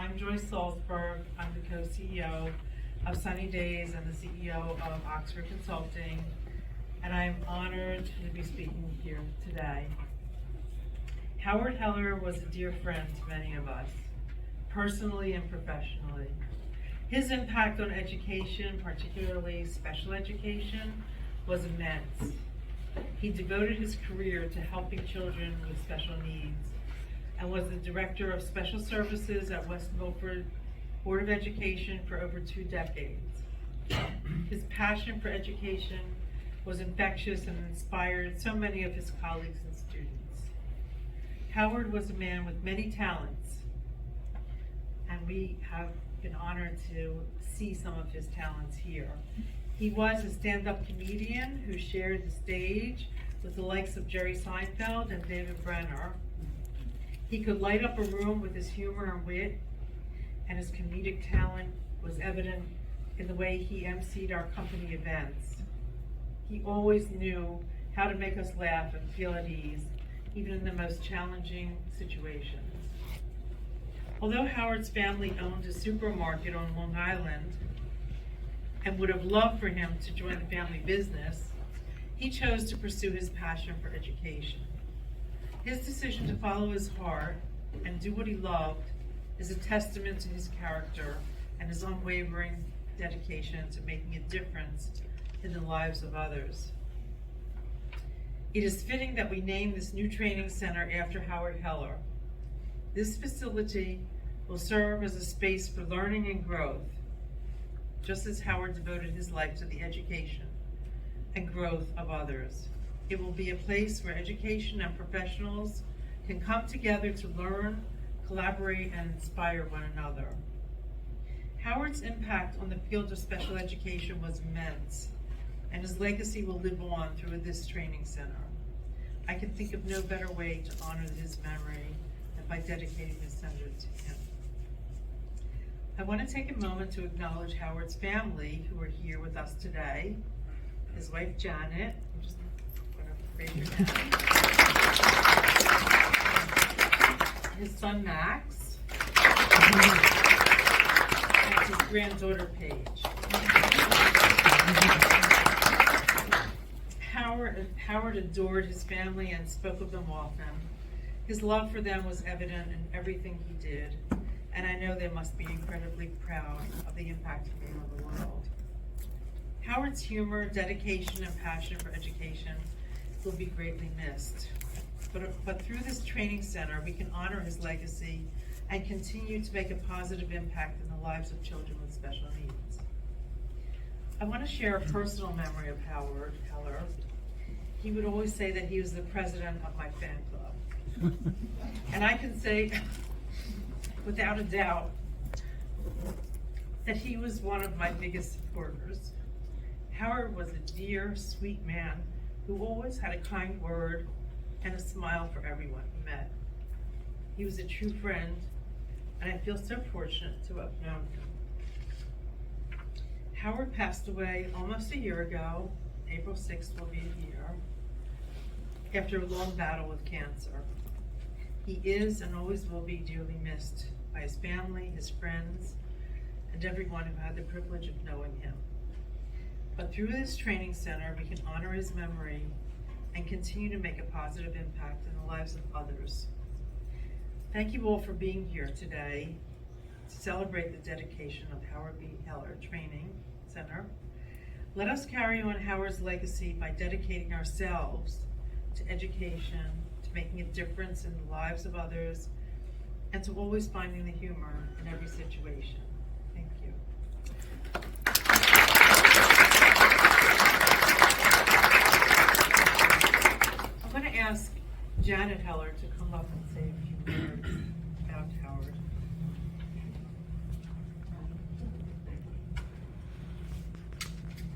I'm Joyce Salzberg. I'm the co-CEO of Sunny Days and the CEO of Oxford Consulting, and I'm honored to be speaking here today. Howard Heller was a dear friend to many of us, personally and professionally. His impact on education, particularly special education, was immense. He devoted his career to helping children with special needs and was the director of special services at West Milford Board of Education for over 2 decades. His passion for education was infectious and inspired so many of his colleagues and students. Howard was a man with many talents, and we have been honored to see some of his talents here. He was a stand-up comedian who shared the stage with the likes of Jerry Seinfeld and David Brenner. He could light up a room with his humor and wit, and his comedic talent was evident in the way he emceed our company events. He always knew how to make us laugh and feel at ease, even in the most challenging situations. Although Howard's family owned a supermarket on Long Island and would have loved for him to join the family business, he chose to pursue his passion for education. His decision to follow his heart and do what he loved is a testament to his character and his unwavering dedication to making a difference in the lives of others. It is fitting that we name this new training center after Howard Heller. This facility will serve as a space for learning and growth, just as Howard devoted his life to the education and growth of others. It will be a place where education and professionals can come together to learn, collaborate, and inspire one another. Howard's impact on the field of special education was immense, and his legacy will live on through this training center. I can think of no better way to honor his memory than by dedicating this center to him. I want to take a moment to acknowledge Howard's family who are here with us today. His wife Janet, I'm just going to raise your hand. His son Max, and his granddaughter Paige. Howard adored his family and spoke of them often. His love for them was evident in everything he did, and I know they must be incredibly proud of the impact he made on the world. Howard's humor, dedication, and passion for education will be greatly missed. But through this training center, we can honor his legacy and continue to make a positive impact in the lives of children with special needs. I want to share a personal memory of Howard Heller. He would always say that he was the president of my fan club. And I can say, without a doubt, that he was one of my biggest supporters. Howard was a dear, sweet man who always had a kind word and a smile for everyone he met. He was a true friend, and I feel so fortunate to have known him. Howard passed away almost a year ago. April 6th will be a year, after a long battle with cancer. He is and always will be dearly missed by his family, his friends, and everyone who had the privilege of knowing him. But through this training center, we can honor his memory and continue to make a positive impact in the lives of others. Thank you all for being here today to celebrate the dedication of Howard B. Heller Training Center. Let us carry on Howard's legacy by dedicating ourselves to education, to making a difference in the lives of others, and to always finding the humor in every situation. Thank you. I'm going to ask Janet Heller to come up and say a few words about Howard.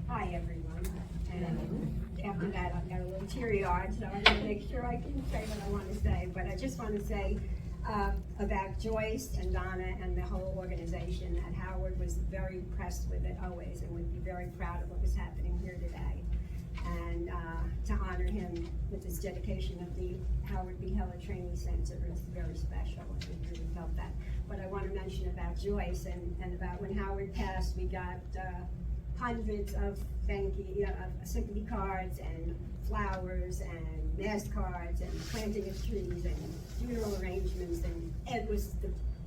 Hi, everyone. And after that, I've got a little teary-eyed, so I'm going to make sure I can say what I want to say. But I just want to say about Joyce and Donna and the whole organization that Howard was very impressed with it always and would be very proud of what was happening here today. and to honor him with his dedication of the Howard B. Heller Training Center is very special. I really felt that. But I want to mention about Joyce and about when Howard passed, we got hundreds of sympathy cards and flowers and mass cards and planting of trees and funeral arrangements, and it was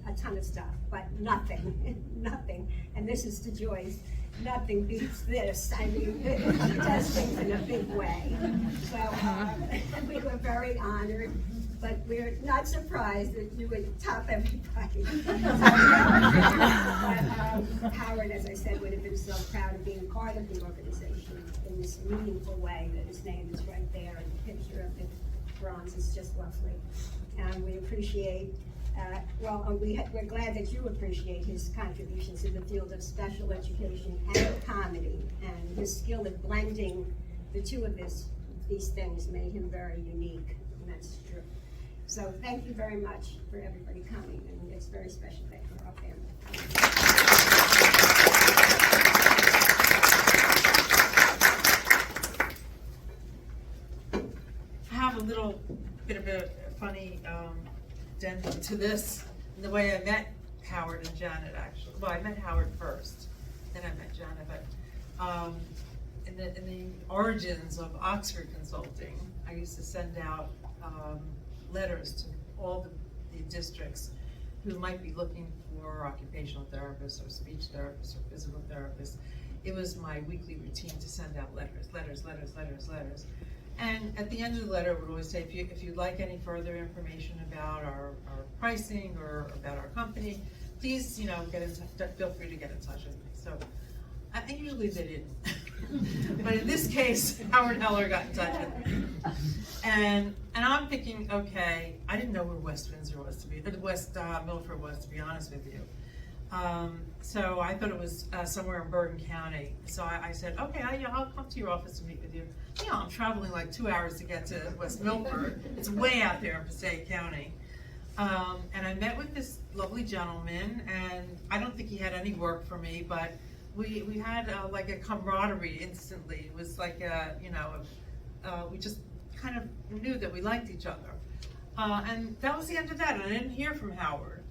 a ton of stuff, but nothing, nothing. And this is to Joyce. Nothing beats this. I mean, she does things in a big way. So we were very honored, but we're not surprised that you would top everybody. But Howard, as I said, would have been so proud of being part of the organization in this meaningful way, that his name is right there, and the picture of the bronze is just lovely. And we appreciate we're glad that you appreciate his contributions in the field of special education and comedy, and his skill at blending the two of these things made him very unique, and that's true. So thank you very much for everybody coming, and it's a very special day for our family. I have a little bit of a funny addendum to this, in the way I met Howard and Janet, actually. Well, I met Howard first, then I met Janet, but in the origins of Oxford Consulting, I used to send out letters to all the districts who might be looking for occupational therapists or speech therapists or physical therapists. It was my weekly routine to send out letters. And at the end of the letter, it would always say, if you'd like any further information about our pricing or about our company, please, get in touch, feel free to get in touch with me. So, usually they didn't. But in this case, Howard Heller got in touch with me. And I'm thinking, okay, I didn't know where West Windsor was West Milford was, to be honest with you. So I thought it was somewhere in Bergen County. So I said, okay, I'll come to your office to meet with you. I'm traveling like 2 hours to get to West Milford. It's way out there in Passaic County. And I met with this lovely gentleman, and I don't think he had any work for me, but we had like a camaraderie instantly. It was like we just kind of knew that we liked each other. And that was the end of that, and I didn't hear from Howard.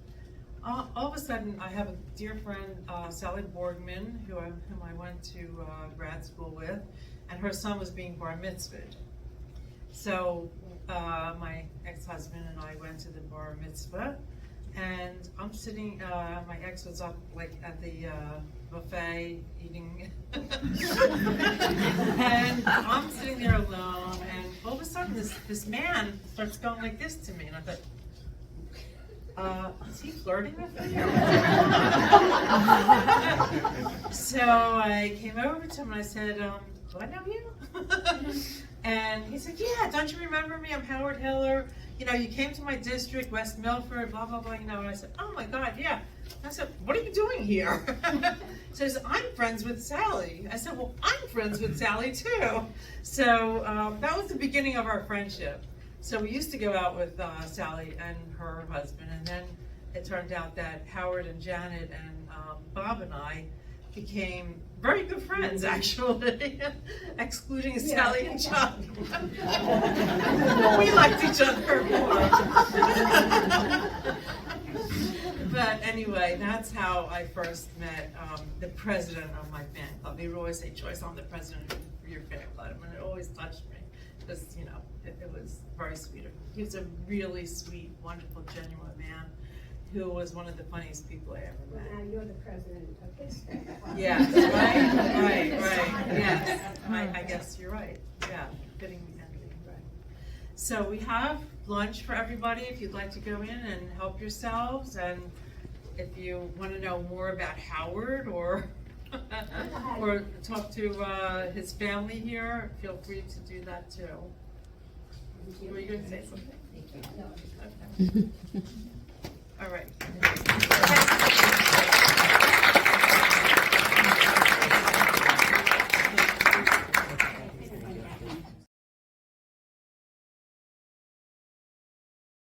All of a sudden, I have a dear friend, Sally Borgman, whom I went to grad school with, and her son was being bar mitzvahed. So my ex-husband and I went to the bar mitzvah, and I'm sitting, my ex was up like at the buffet eating, and I'm sitting there alone, and all of a sudden this man starts going like this to me, and I thought, is he flirting with me? So I came over to him and I said, do I know you? And he said, yeah, don't you remember me? I'm Howard Heller. You came to my district, West Milford, blah, blah, blah, And I said, oh my God, yeah. I said, what are you doing here? He says, I'm friends with Sally. I said, well, I'm friends with Sally too. So that was the beginning of our friendship. So we used to go out with Sally and her husband, and then it turned out that Howard and Janet and Bob and I became very good friends, actually, excluding Sally and Chuck. We liked each other more. But anyway, that's how I first met the president of my fan club. They would always say, Joyce, I'm the president of your fan club, and it always touched me. Because, it was very sweet of him. He was a really sweet, wonderful, genuine man who was one of the funniest people I ever met. Well, now you're the president of his fan club. Yes, right, yes. I guess you're right. Yeah, fitting ending, right. So we have lunch for everybody if you'd like to go in and help yourselves, and if you want to know more about Howard or talk to his family here, feel free to do that too. Were you going to say something? No. Okay. All right.